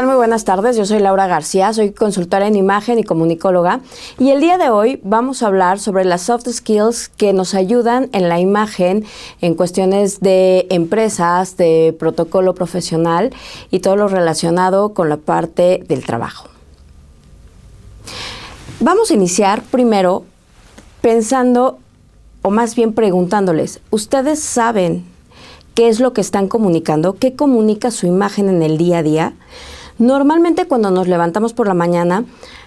tal? Muy buenas tardes. Yo soy Laura García, soy consultora en imagen y comunicóloga. Y el día de hoy vamos a hablar sobre las soft skills que nos ayudan en la imagen, en cuestiones de empresas, de protocolo profesional y todo lo relacionado con la parte del trabajo. Vamos a iniciar primero pensando, o más bien preguntándoles, ¿ustedes saben qué es lo que están comunicando? ¿Qué comunica su imagen en el día a día? Normalmente cuando nos levantamos por la mañana,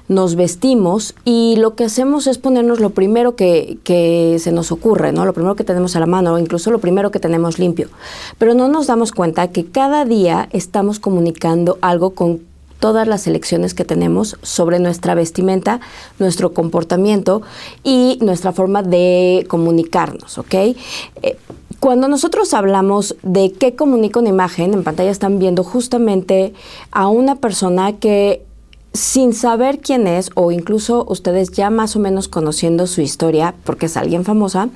nos vestimos y lo que hacemos es ponernos lo primero que se nos ocurre, ¿no? Lo primero que tenemos a la mano, o incluso lo primero que tenemos limpio. Pero no nos damos cuenta que cada día estamos comunicando algo con todas las elecciones que tenemos sobre nuestra vestimenta, nuestro comportamiento y nuestra forma de comunicarnos, ¿ok? Cuando nosotros hablamos de qué comunica una imagen, en pantalla están viendo justamente a una persona que, sin saber quién es, o incluso ustedes ya más o menos conociendo su historia, porque es alguien famosa,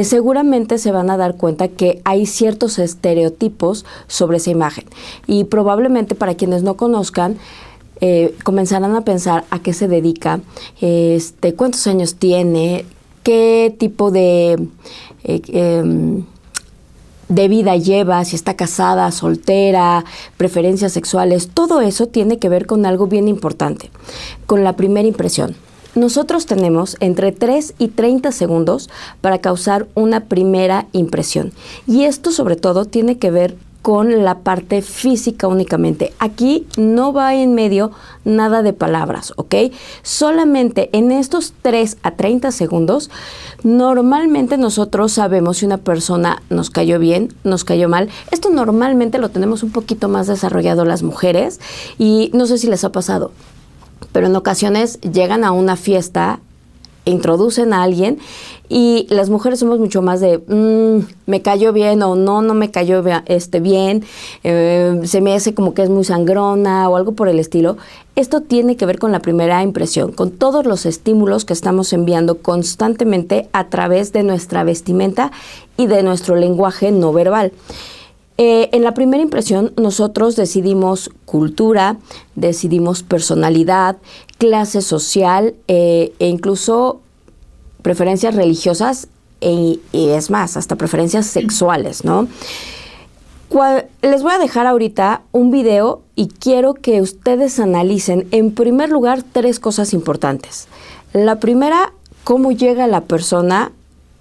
seguramente se van a dar cuenta que hay ciertos estereotipos sobre esa imagen. Y probablemente para quienes no conozcan, comenzarán a pensar a qué se dedica, cuántos años tiene, qué tipo de vida lleva, si está casada, soltera, preferencias sexuales. Todo eso tiene que ver con algo bien importante, con la primera impresión. Nosotros tenemos entre 3 y 30 segundos para causar una primera impresión. Y esto sobre todo tiene que ver con la parte física únicamente. Aquí no va en medio nada de palabras, ¿ok? Solamente en estos 3 a 30 segundos, normalmente nosotros sabemos si una persona nos cayó bien, nos cayó mal. Esto normalmente lo tenemos un poquito más desarrollado las mujeres y no sé si les ha pasado, pero en ocasiones llegan a una fiesta, introducen a alguien y las mujeres somos mucho más de me cayó bien o no me cayó bien, se me hace como que es muy sangrona o algo por el estilo. Esto tiene que ver con la primera impresión, con todos los estímulos que estamos enviando constantemente a través de nuestra vestimenta y de nuestro lenguaje no verbal. En la primera impresión nosotros decidimos cultura, decidimos personalidad, clase social e incluso preferencias religiosas y es más, hasta preferencias sexuales, ¿no? Les voy a dejar ahorita un video y quiero que ustedes analicen en primer lugar 3 cosas importantes. La primera, cómo llega la persona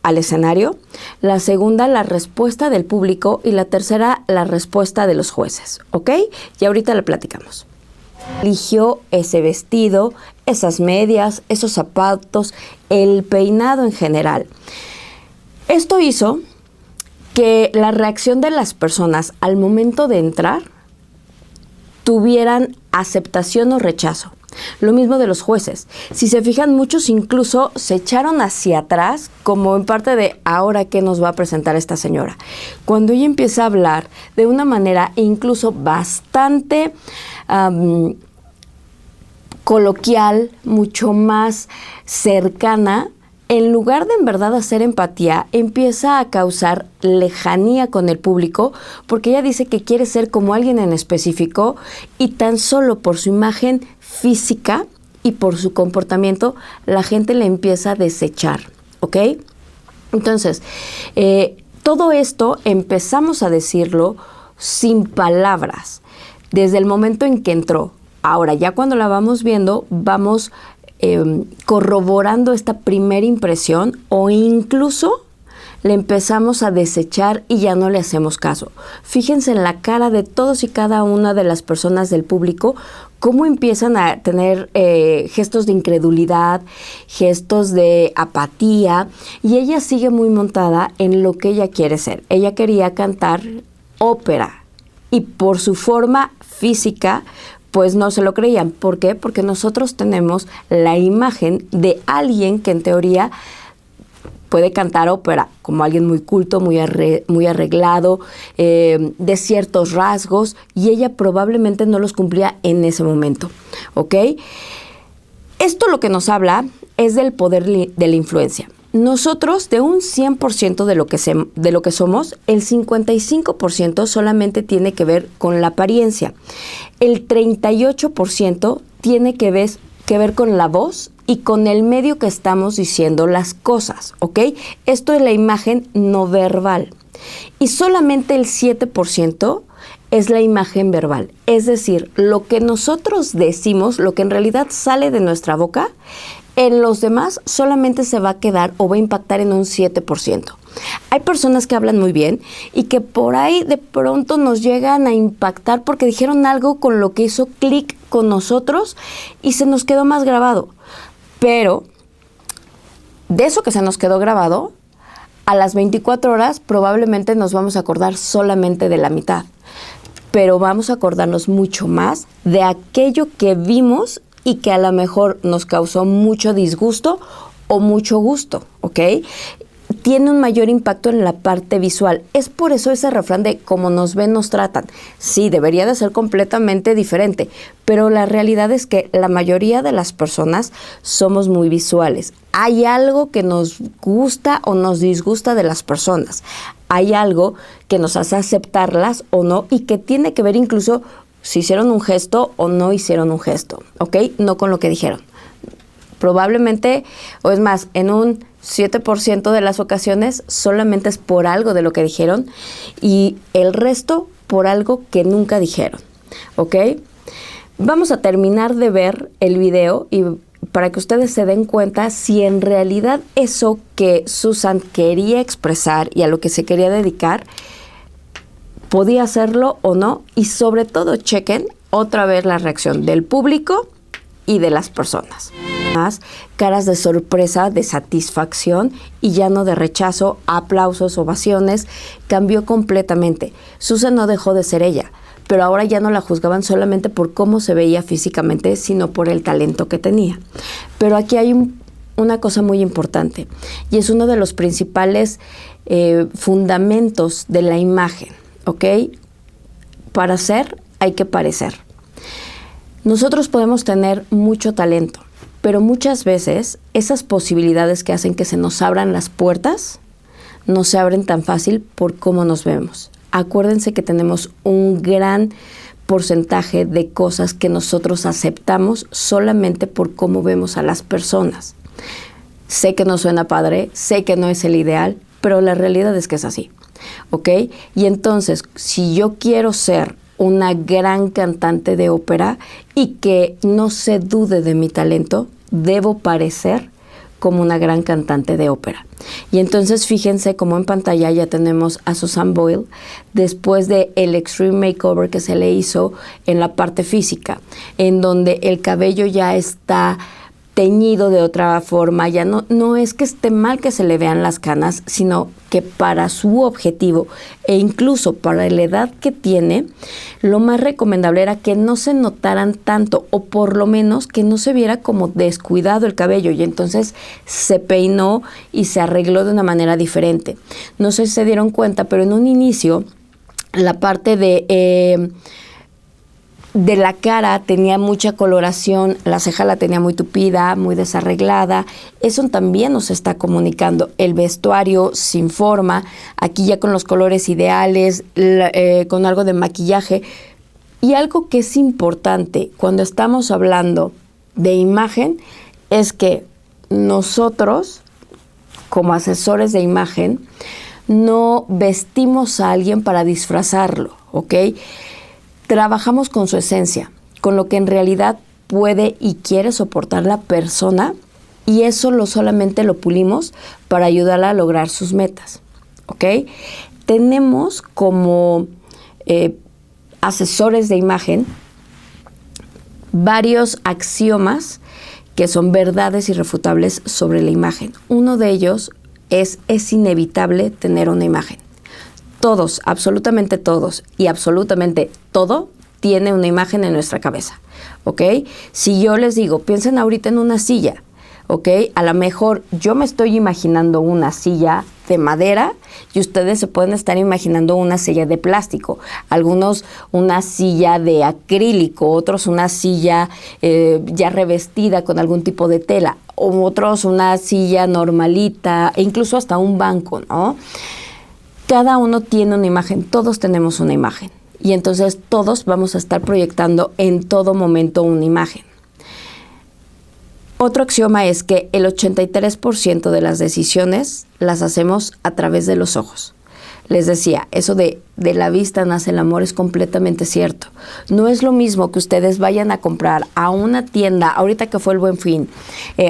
al escenario. La segunda, la respuesta del público. Y la tercera, la respuesta de los jueces, ¿ok? Y ahorita la platicamos. Eligió ese vestido, esas medias, esos zapatos, el peinado en general. Esto hizo que la reacción de las personas al momento de entrar tuvieran aceptación o rechazo. Lo mismo de los jueces. Si se fijan, muchos incluso se echaron hacia atrás, como en parte de ahora qué nos va a presentar esta señora. Cuando ella empieza a hablar de una manera incluso bastante coloquial, mucho más cercana, en lugar de en verdad hacer empatía, empieza a causar lejanía con el público, porque ella dice que quiere ser como alguien en específico y tan solo por su imagen física y por su comportamiento, la gente le empieza a desechar, ¿ok? Entonces, todo esto empezamos a decirlo sin palabras, desde el momento en que entró. Ahora, ya cuando la vamos viendo, vamos corroborando esta primera impresión o incluso le empezamos a desechar y ya no le hacemos caso. Fíjense en la cara de todos y cada una de las personas del público, cómo empiezan a tener gestos de incredulidad, gestos de apatía, y ella sigue muy montada en lo que ella quiere ser. Ella quería cantar ópera y por su forma física pues no se lo creían. ¿Por qué? Porque nosotros tenemos la imagen de alguien que en teoría puede cantar ópera, como alguien muy culto, muy arreglado, de ciertos rasgos, y ella probablemente no los cumplía en ese momento, ¿ok? Esto lo que nos habla es del poder de la influencia. Nosotros, de un 100% de lo que somos, el 55% solamente tiene que ver con la apariencia. El 38% tiene que ver con la voz y con el medio que estamos diciendo las cosas, ¿ok? Esto es la imagen no verbal. Y solamente el 7% es la imagen verbal. Es decir, lo que nosotros decimos, lo que en realidad sale de nuestra boca, en los demás solamente se va a quedar o va a impactar en un 7%. Hay personas que hablan muy bien y que por ahí de pronto nos llegan a impactar porque dijeron algo con lo que hizo clic con nosotros y se nos quedó más grabado. Pero de eso que se nos quedó grabado, a las 24 horas probablemente nos vamos a acordar solamente de la mitad. Pero vamos a acordarnos mucho más de aquello que vimos y que a lo mejor nos causó mucho disgusto o mucho gusto, ¿ok? Tiene un mayor impacto en la parte visual. Es por eso ese refrán de como nos ven, nos tratan. Sí, debería de ser completamente diferente, pero la realidad es que la mayoría de las personas somos muy visuales. Hay algo que nos gusta o nos disgusta de las personas. Hay algo que nos hace aceptarlas o no y que tiene que ver incluso si hicieron un gesto o no hicieron un gesto, ¿ok? No con lo que dijeron. Probablemente, o es más, en un 7% de las ocasiones solamente es por algo de lo que dijeron y el resto por algo que nunca dijeron, ¿ok? Vamos a terminar de ver el video y para que ustedes se den cuenta si en realidad eso que Susan quería expresar y a lo que se quería dedicar podía hacerlo o no, y sobre todo chequen otra vez la reacción del público y de las personas. Más caras de sorpresa, de satisfacción y ya no de rechazo, aplausos, ovaciones, cambió completamente. Susan no dejó de ser ella, pero ahora ya no la juzgaban solamente por cómo se veía físicamente, sino por el talento que tenía. Pero aquí hay una cosa muy importante y es uno de los principales fundamentos de la imagen. ¿Ok? Para ser hay que parecer. Nosotros podemos tener mucho talento, pero muchas veces esas posibilidades que hacen que se nos abran las puertas no se abren tan fácil por cómo nos vemos. Acuérdense que tenemos un gran porcentaje de cosas que nosotros aceptamos solamente por cómo vemos a las personas. Sé que no suena padre, sé que no es el ideal, pero la realidad es que es así. ¿Ok? Y entonces, si yo quiero ser una gran cantante de ópera y que no se dude de mi talento, debo parecer como una gran cantante de ópera. Y entonces fíjense cómo en pantalla ya tenemos a Susan Boyle después de el extreme makeover que se le hizo en la parte física, en donde el cabello ya está teñido de otra forma, ya no es que esté mal que se le vean las canas, sino que para su objetivo e incluso para la edad que tiene, lo más recomendable era que no se notaran tanto o por lo menos que no se viera como descuidado el cabello y entonces se peinó y se arregló de una manera diferente. No sé si se dieron cuenta, pero en un inicio la parte de la cara tenía mucha coloración, la ceja la tenía muy tupida, muy desarreglada. Eso también nos está comunicando. El vestuario sin forma, aquí ya con los colores ideales, con algo de maquillaje. Y algo que es importante cuando estamos hablando de imagen es que nosotros, como asesores de imagen, no vestimos a alguien para disfrazarlo, ¿ok? Trabajamos con su esencia, con lo que en realidad puede y quiere soportar la persona y eso solamente lo pulimos para ayudarla a lograr sus metas, ¿ok? Tenemos como asesores de imagen varios axiomas que son verdades irrefutables sobre la imagen. Uno de ellos es inevitable tener una imagen. Todos, absolutamente todos y absolutamente todo tiene una imagen en nuestra cabeza, ¿ok? Si yo les digo, piensen ahorita en una silla, ¿ok? A lo mejor yo me estoy imaginando una silla de madera y ustedes se pueden estar imaginando una silla de plástico, algunos una silla de acrílico, otros una silla ya revestida con algún tipo de tela, o otros una silla normalita, e incluso hasta un banco, ¿no? Cada uno tiene una imagen, todos tenemos una imagen, y entonces todos vamos a estar proyectando en todo momento una imagen. Otro axioma es que el 83% de las decisiones las hacemos a través de los ojos. Les decía, eso de la vista nace el amor es completamente cierto. No es lo mismo que ustedes vayan a comprar a una tienda, ahorita que fue el Buen Fin,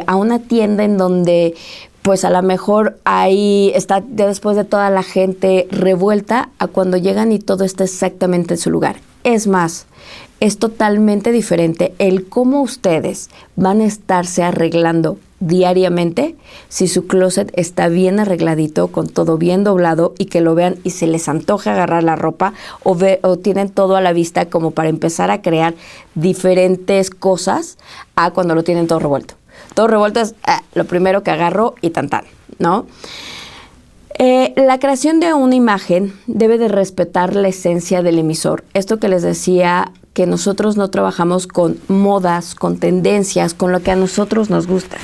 a una tienda en donde pues a lo mejor ahí está ya después de toda la gente revuelta, a cuando llegan y todo está exactamente en su lugar. Es más, es totalmente diferente el cómo ustedes van a estarse arreglando diariamente si su closet está bien arregladito, con todo bien doblado y que lo vean y se les antoja agarrar la ropa o tienen todo a la vista como para empezar a crear diferentes cosas a cuando lo tienen todo revuelto. Todo revuelto es lo primero que agarro y tan, ¿no? La creación de una imagen debe de respetar la esencia del emisor. Esto que les decía, que nosotros no trabajamos con modas, con tendencias, con lo que a nosotros nos gusta.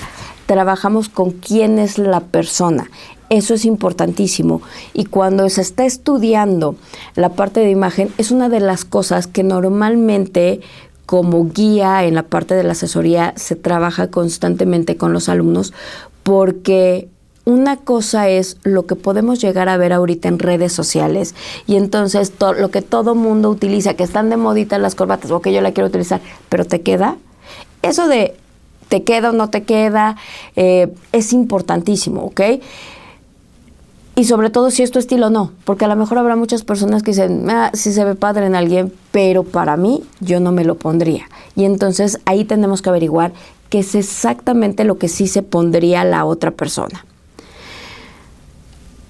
Trabajamos con quién es la persona. Eso es importantísimo. Y cuando se está estudiando la parte de imagen, es una de las cosas que normalmente como guía en la parte de la asesoría se trabaja constantemente con los alumnos, porque una cosa es lo que podemos llegar a ver ahorita en redes sociales y entonces lo que todo mundo utiliza, que están de modita las corbatas, o que yo la quiero utilizar, pero ¿te queda? Eso de ¿te queda o no te queda? Es importantísimo, ¿ok? Y sobre todo si es tu estilo o no, porque a lo mejor habrá muchas personas que dicen, sí se ve padre en alguien, pero para mí yo no me lo pondría. Y entonces ahí tenemos que averiguar qué es exactamente lo que sí se pondría la otra persona.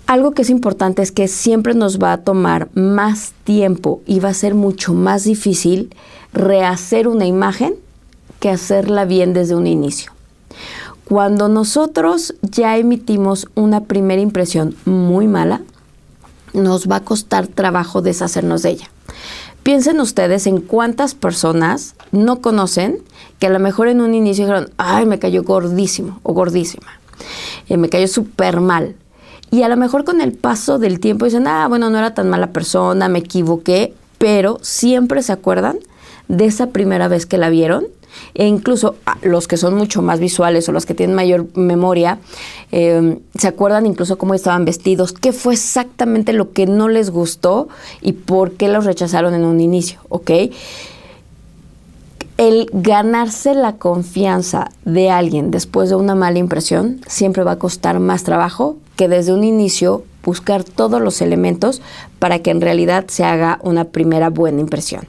Algo que es importante es que siempre nos va a tomar más tiempo y va a ser mucho más difícil rehacer una imagen que hacerla bien desde un inicio. Cuando nosotros ya emitimos una primera impresión muy mala, nos va a costar trabajo deshacernos de ella. Piensen ustedes en cuántas personas no conocen que a lo mejor en un inicio dijeron, ay, me cayó gordísimo o gordísima, me cayó súper mal. Y a lo mejor con el paso del tiempo dicen, bueno, no era tan mala persona, me equivoqué, pero siempre se acuerdan de esa primera vez que la vieron. E incluso los que son mucho más visuales o los que tienen mayor memoria, se acuerdan incluso cómo estaban vestidos, qué fue exactamente lo que no les gustó y por qué los rechazaron en un inicio, ¿ok? El ganarse la confianza de alguien después de una mala impresión siempre va a costar más trabajo que desde un inicio buscar todos los elementos para que en realidad se haga una primera buena impresión.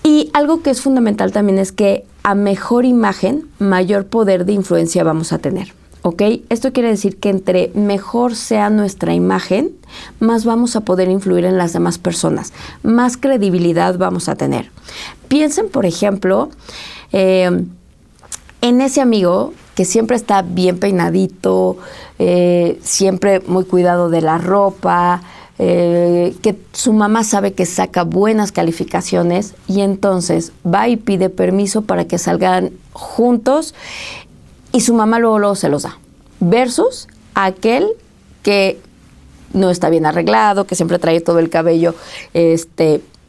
Y algo que es fundamental también es que a mejor imagen, mayor poder de influencia vamos a tener, ¿ok? Esto quiere decir que entre mejor sea nuestra imagen, más vamos a poder influir en las demás personas, más credibilidad vamos a tener. Piensen, por ejemplo, en ese amigo que siempre está bien peinadito, siempre muy cuidado de la ropa, que su mamá sabe que saca buenas calificaciones y entonces va y pide permiso para que salgan juntos y su mamá luego se los da. Versus aquel que no está bien arreglado, que siempre trae todo el cabello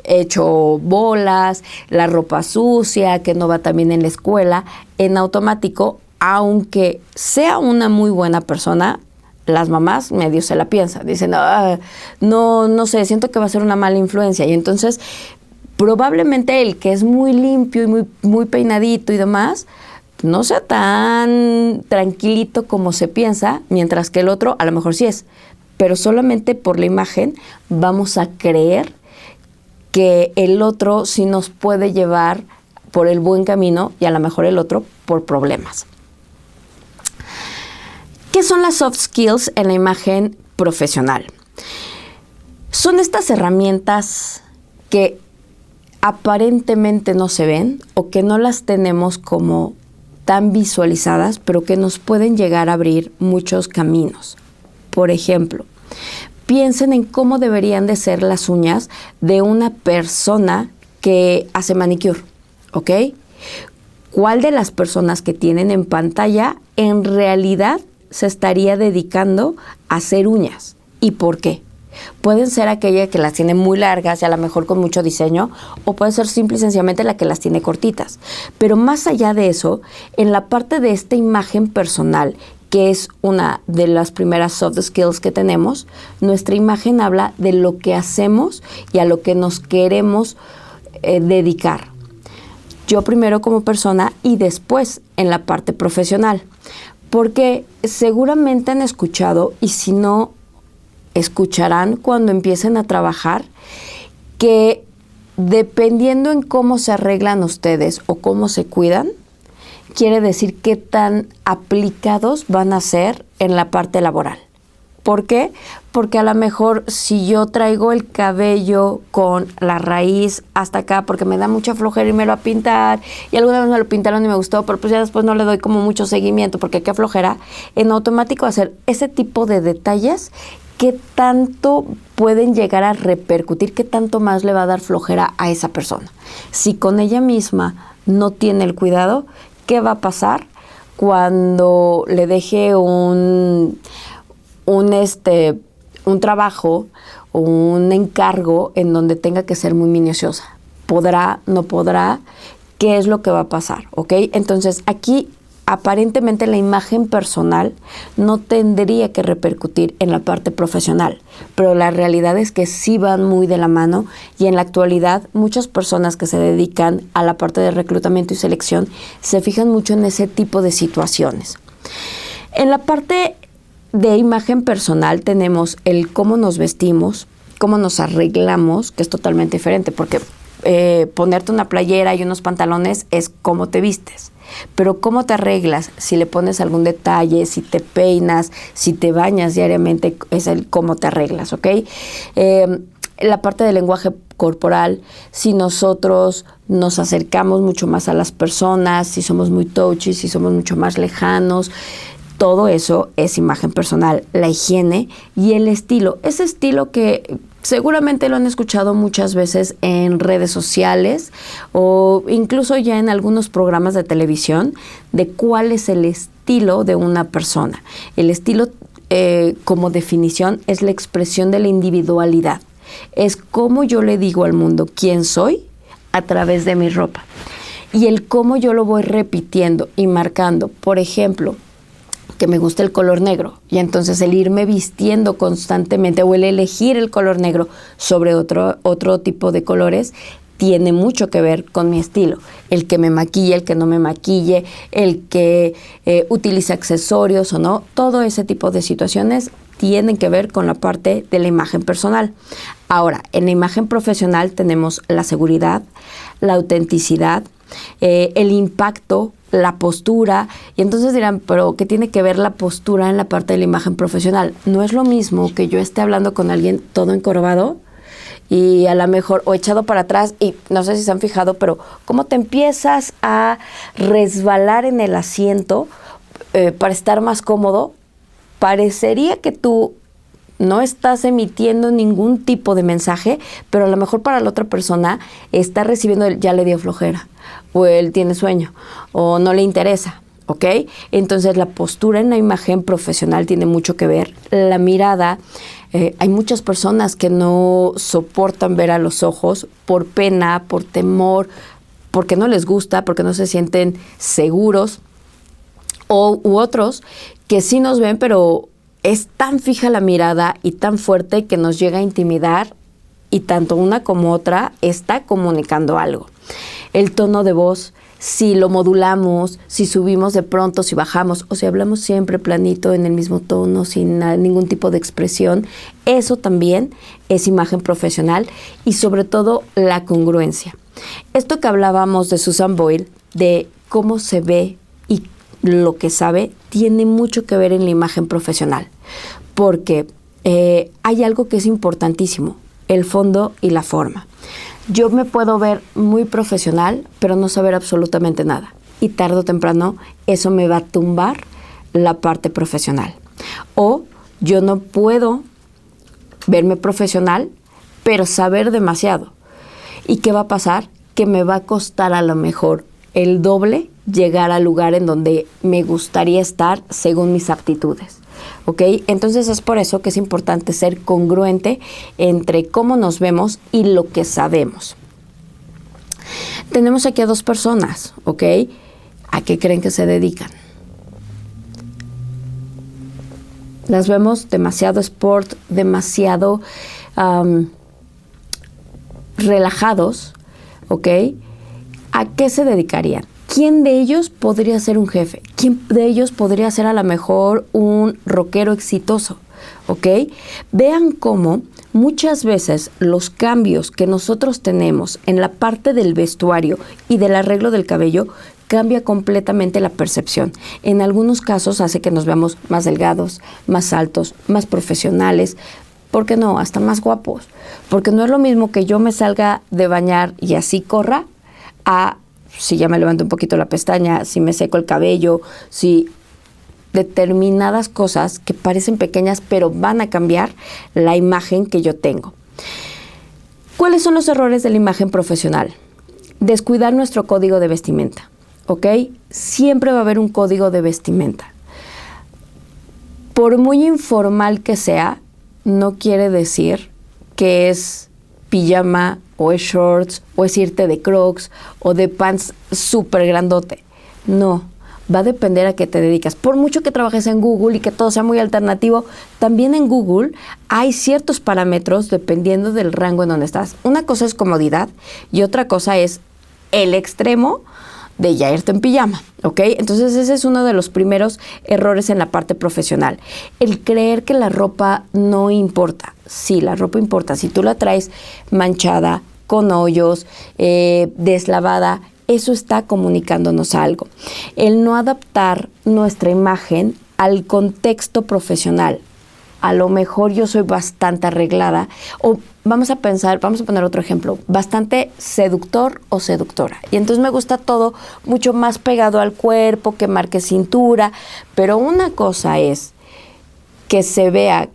hecho bolas, la ropa sucia, que no va también en la escuela, en automático, aunque sea una muy buena persona, las mamás medio se la piensan, dicen, no sé, siento que va a ser una mala influencia. Y entonces, probablemente el que es muy limpio y muy peinadito y demás, no sea tan tranquilito como se piensa, mientras que el otro a lo mejor sí es. Pero solamente por la imagen vamos a creer que el otro sí nos puede llevar por el buen camino y a lo mejor el otro por problemas. ¿Qué son las soft skills en la imagen profesional? Son estas herramientas que aparentemente no se ven o que no las tenemos tan visualizadas, pero que nos pueden llegar a abrir muchos caminos. Por ejemplo, piensen en cómo deberían de ser las uñas de una persona que hace manicure, ¿ok? ¿Cuál de las personas que tienen en pantalla en realidad se estaría dedicando a hacer uñas? ¿Y por qué? Pueden ser aquella que las tiene muy largas y a lo mejor con mucho diseño, o puede ser simple y sencillamente la que las tiene cortitas. Pero más allá de eso, en la parte de esta imagen personal, que es una de las primeras soft skills que tenemos, nuestra imagen habla de lo que hacemos y a lo que nos queremos dedicar. Yo primero como persona y después en la parte profesional. Porque seguramente han escuchado, y si no, escucharán cuando empiecen a trabajar, que dependiendo en cómo se arreglan ustedes o cómo se cuidan, quiere decir qué tan aplicados van a ser en la parte laboral. ¿Por qué? Porque a lo mejor si yo traigo el cabello con la raíz hasta acá porque me da mucha flojera irme a pintar, y alguna vez me lo pintaron y me gustó, pero pues ya después no le doy como mucho seguimiento porque qué flojera, en automático hacer ese tipo de detalles, ¿qué tanto pueden llegar a repercutir? ¿Qué tanto más le va a dar flojera a esa persona? Si con ella misma no tiene el cuidado, ¿qué va a pasar cuando le deje un trabajo o un encargo en donde tenga que ser muy minuciosa? ¿Podrá? ¿No podrá? ¿Qué es lo que va a pasar? ¿Ok? Entonces, aquí aparentemente la imagen personal no tendría que repercutir en la parte profesional, pero la realidad es que sí van muy de la mano, y en la actualidad muchas personas que se dedican a la parte de reclutamiento y selección se fijan mucho en ese tipo de situaciones. En la parte de imagen personal tenemos el cómo nos vestimos, cómo nos arreglamos, que es totalmente diferente, porque ponerte una playera y unos pantalones es cómo te vistes. Pero cómo te arreglas, si le pones algún detalle, si te peinas, si te bañas diariamente, es el cómo te arreglas, ¿ok? La parte del lenguaje corporal, si nosotros nos acercamos mucho más a las personas, si somos muy touchy, si somos mucho más lejanos, todo eso es imagen personal. La higiene y el estilo, ese estilo que seguramente lo han escuchado muchas veces en redes sociales o incluso ya en algunos programas de televisión, de cuál es el estilo de una persona. El estilo, como definición, es la expresión de la individualidad. Es cómo yo le digo al mundo quién soy a través de mi ropa. Y el cómo yo lo voy repitiendo y marcando. Por ejemplo, que me gusta el color negro, y entonces el irme vistiendo constantemente o el elegir el color negro sobre otro tipo de colores tiene mucho que ver con mi estilo. El que me maquille, el que no me maquille, el que utilice accesorios o no, todo ese tipo de situaciones tienen que ver con la parte de la imagen personal. Ahora, en la imagen profesional tenemos la seguridad, la autenticidad, el impacto, la postura, y entonces dirán, pero ¿qué tiene que ver la postura en la parte de la imagen profesional? No es lo mismo que yo esté hablando con alguien todo encorvado y a lo mejor, o echado para atrás, y no sé si se han fijado, pero cómo te empiezas a resbalar en el asiento para estar más cómodo, parecería que tú no estás emitiendo ningún tipo de mensaje, pero a lo mejor para la otra persona está recibiendo ya le dio flojera, o él tiene sueño, o no le interesa, ¿ok? Entonces la postura en la imagen profesional tiene mucho que ver. La mirada, hay muchas personas que no soportan ver a los ojos por pena, por temor, porque no les gusta, porque no se sienten seguros, u otros que sí nos ven, pero es tan fija la mirada y tan fuerte que nos llega a intimidar, y tanto una como otra está comunicando algo. El tono de voz, si lo modulamos, si subimos de pronto, si bajamos, o si hablamos siempre planito en el mismo tono, sin ningún tipo de expresión, eso también es imagen profesional, y sobre todo la congruencia. Esto que hablábamos de Susan Boyle, de cómo se ve y lo que sabe, tiene mucho que ver en la imagen profesional, porque hay algo que es importantísimo, el fondo y la forma. Yo me puedo ver muy profesional, pero no saber absolutamente nada, y tarde o temprano eso me va a tumbar la parte profesional. O Yo no puedo verme profesional, pero saber demasiado. ¿Y qué va a pasar? Que me va a costar a lo mejor el doble llegar al lugar en donde me gustaría estar según mis aptitudes. ¿Ok? Entonces es por eso que es importante ser congruente entre cómo nos vemos y lo que sabemos. Tenemos aquí a 2 personas, ¿ok? ¿A qué creen que se dedican? Las vemos demasiado sport, demasiado relajados, ¿ok? ¿A qué se dedicarían? ¿Quién de ellos podría ser un jefe? ¿Quién de ellos podría ser a lo mejor un rockero exitoso? ¿Ok? Vean cómo muchas veces los cambios que nosotros tenemos en la parte del vestuario y del arreglo del cabello cambia completamente la percepción. En algunos casos hace que nos veamos más delgados, más altos, más profesionales, ¿por qué no? Hasta más guapos. Porque no es lo mismo que yo me salga de bañar y así corra a si ya me levanto un poquito la pestaña, si me seco el cabello, si determinadas cosas que parecen pequeñas pero van a cambiar la imagen que yo tengo. ¿Cuáles son los errores de la imagen profesional? Descuidar nuestro código de vestimenta, ¿ok? Siempre va a haber un código de vestimenta. Por muy informal que sea, no quiere decir que es pijama o es shorts o es irte de Crocs o de pants súper grandote. No, va a depender a qué te dedicas. Por mucho que trabajes en Google y que todo sea muy alternativo, también en Google hay ciertos parámetros dependiendo del rango en donde estás. Una cosa es comodidad y otra cosa es el extremo de ya irte en pijama, ¿ok? Entonces ese es uno de los primeros errores en la parte profesional. El creer que la ropa no importa. Sí, la ropa importa. Si tú la traes manchada, con hoyos, deslavada, eso está comunicándonos algo. El no adaptar nuestra imagen al contexto profesional. A lo mejor yo soy bastante arreglada o vamos a poner otro ejemplo, bastante seductor o seductora. Y entonces me gusta todo mucho más pegado al cuerpo, que marque cintura, pero una cosa es que se vea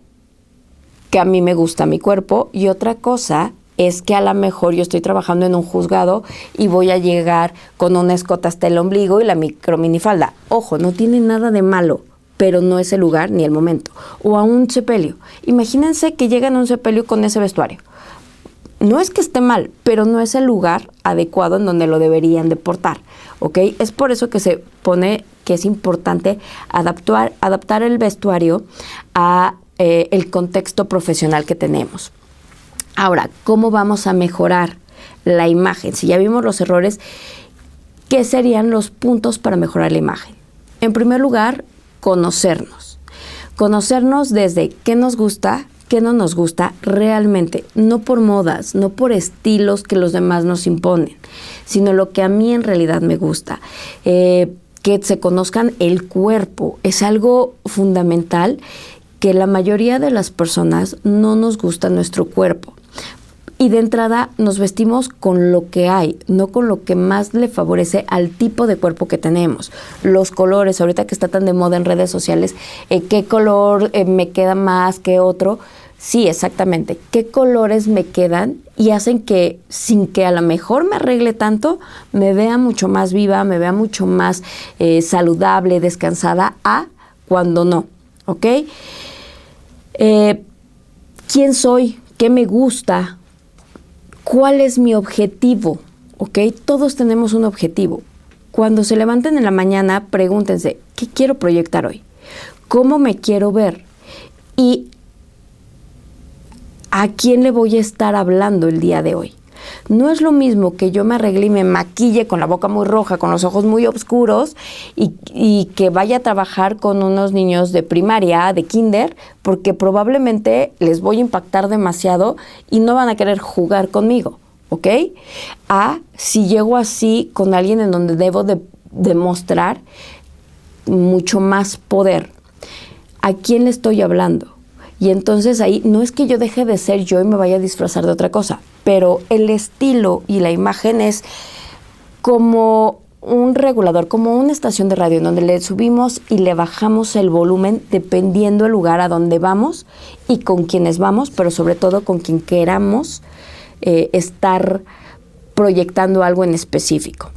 que a mí me gusta mi cuerpo y otra cosa es que a lo mejor yo estoy trabajando en un juzgado y voy a llegar con una escota hasta el ombligo y la micro minifalda. Ojo, no tiene nada de malo, pero no es el lugar ni el momento. O a un sepelio. Imagínense que llegan a un sepelio con ese vestuario. No es que esté mal, pero no es el lugar adecuado en donde lo deberían de portar, ¿ok? Es por eso que se pone que es importante adaptar el vestuario a el contexto profesional que tenemos. Ahora, ¿cómo vamos a mejorar la imagen? Si ya vimos los errores, ¿qué serían los puntos para mejorar la imagen? En primer lugar, conocernos. Conocernos desde qué nos gusta, qué no nos gusta realmente, no por modas, no por estilos que los demás nos imponen, sino lo que a mí en realidad me gusta. Que se conozcan el cuerpo, es algo fundamental que la mayoría de las personas no nos gusta nuestro cuerpo. Y de entrada nos vestimos con lo que hay, no con lo que más le favorece al tipo de cuerpo que tenemos. Los colores, ahorita que está tan de moda en redes sociales, ¿qué color me queda más que otro? Sí, exactamente. ¿Qué colores me quedan y hacen que, sin que a lo mejor me arregle tanto, me vea mucho más viva, me vea mucho más saludable, descansada, a cuando no? ¿Ok? ¿Quién soy? ¿Qué me gusta? ¿Cuál es mi objetivo? ¿Ok? Todos tenemos un objetivo. Cuando se levanten en la mañana, pregúntense, ¿qué quiero proyectar hoy? ¿Cómo me quiero ver? ¿Y a quién le voy a estar hablando el día de hoy? No es lo mismo que yo me arregle y me maquille con la boca muy roja, con los ojos muy oscuros y que vaya a trabajar con unos niños de primaria, de kinder, porque probablemente les voy a impactar demasiado y no van a querer jugar conmigo, ¿ok? A si llego así con alguien en donde debo de demostrar mucho más poder. ¿A quién le estoy hablando? Y entonces ahí no es que yo deje de ser yo y me vaya a disfrazar de otra cosa, pero el estilo y la imagen es como un regulador, como una estación de radio, en donde le subimos y le bajamos el volumen dependiendo el lugar a donde vamos y con quienes vamos, pero sobre todo con quien queramos estar proyectando algo en específico.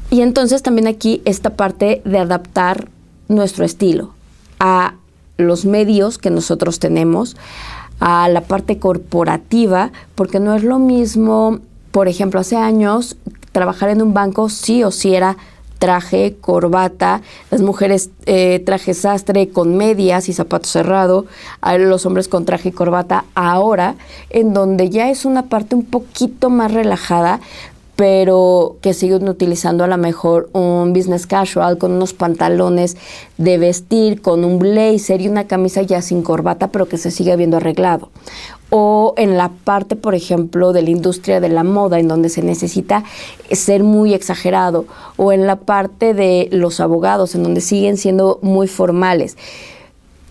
Y entonces también aquí esta parte de adaptar nuestro estilo a los medios que nosotros tenemos, a la parte corporativa, porque no es lo mismo, por ejemplo, hace años trabajar en un banco sí o sí era traje, corbata, las mujeres traje sastre con medias y zapato cerrado, los hombres con traje y corbata. Ahora, en donde ya es una parte un poquito más relajada, pero que siguen utilizando a lo mejor un business casual con unos pantalones de vestir, con un blazer y una camisa ya sin corbata, pero que se sigue viendo arreglado. O en la parte, por ejemplo, de la industria de la moda, en donde se necesita ser muy exagerado. O en la parte de los abogados, en donde siguen siendo muy formales.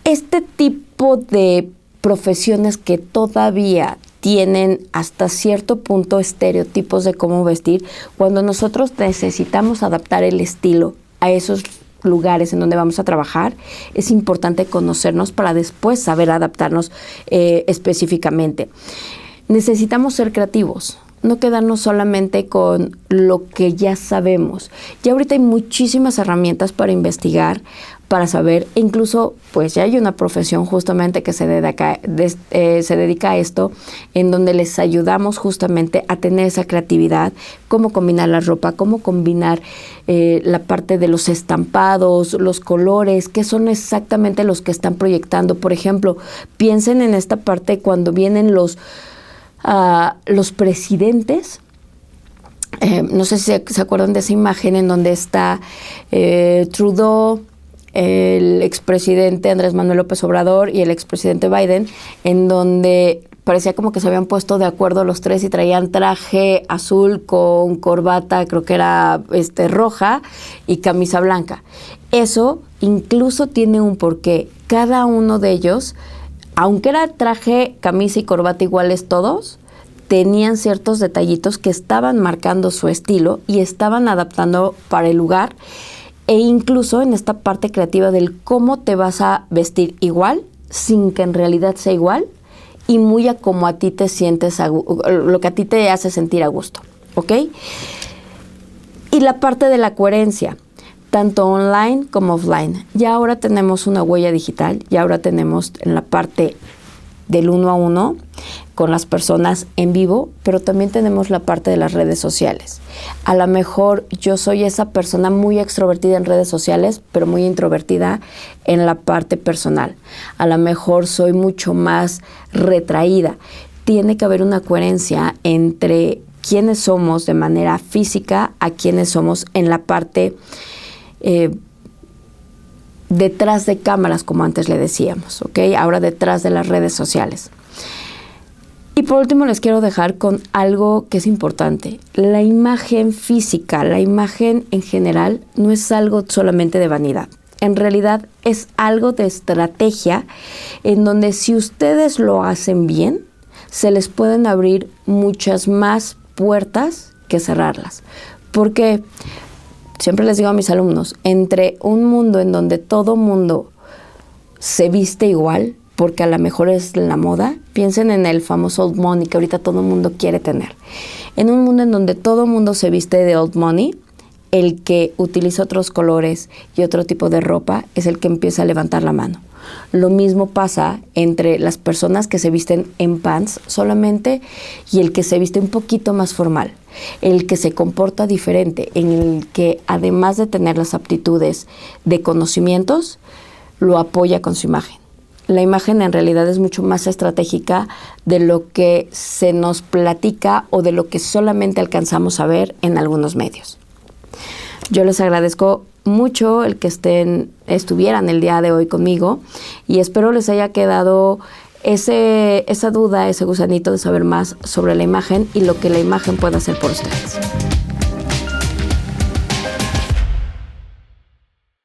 Este tipo de profesiones que todavía tienen hasta cierto punto estereotipos de cómo vestir, cuando nosotros necesitamos adaptar el estilo a esos lugares en donde vamos a trabajar, es importante conocernos para después saber adaptarnos específicamente. Necesitamos ser creativos, no quedarnos solamente con lo que ya sabemos. Ya ahorita hay muchísimas herramientas para investigar, para saber, e incluso pues ya hay una profesión justamente que se dedica a esto, en donde les ayudamos justamente a tener esa creatividad, cómo combinar la ropa, cómo combinar la parte de los estampados, los colores, qué son exactamente los que están proyectando. Por ejemplo, piensen en esta parte cuando vienen los presidentes. No sé si se acuerdan de esa imagen en donde está Trudeau, el expresidente Andrés Manuel López Obrador y el expresidente Biden, en donde parecía como que se habían puesto de acuerdo los tres y traían traje azul con corbata, creo que era roja, y camisa blanca. Eso incluso tiene un porqué. Cada uno de ellos, aunque era traje, camisa y corbata iguales todos, tenían ciertos detallitos que estaban marcando su estilo y estaban adaptando para el lugar, e incluso en esta parte creativa del cómo te vas a vestir igual, sin que en realidad sea igual, y muy a como a ti te sientes, lo que a ti te hace sentir a gusto, ¿ok? Y la parte de la coherencia, tanto online como offline. Ya ahora tenemos una huella digital, ya ahora tenemos en la parte del 1 a 1 con las personas en vivo, pero también tenemos la parte de las redes sociales. A lo mejor yo soy esa persona muy extrovertida en redes sociales, pero muy introvertida en la parte personal. A lo mejor soy mucho más retraída. Tiene que haber una coherencia entre quiénes somos de manera física a quiénes somos en la parte detrás de cámaras, como antes le decíamos, ¿ok? Ahora detrás de las redes sociales. Y por último les quiero dejar con algo que es importante. La imagen física, la imagen en general, no es algo solamente de vanidad. En realidad es algo de estrategia en donde si ustedes lo hacen bien, se les pueden abrir muchas más puertas que cerrarlas. Porque siempre les digo a mis alumnos, entre un mundo en donde todo mundo se viste igual, porque a lo mejor es la moda, piensen en el famoso old money que ahorita todo el mundo quiere tener. En un mundo en donde todo el mundo se viste de old money, el que utiliza otros colores y otro tipo de ropa es el que empieza a levantar la mano. Lo mismo pasa entre las personas que se visten en pants solamente y el que se viste un poquito más formal, el que se comporta diferente, en el que además de tener las aptitudes de conocimientos, lo apoya con su imagen. La imagen en realidad es mucho más estratégica de lo que se nos platica o de lo que solamente alcanzamos a ver en algunos medios. Yo les agradezco mucho el que estuvieran el día de hoy conmigo y espero les haya quedado esa duda, ese gusanito de saber más sobre la imagen y lo que la imagen puede hacer por ustedes.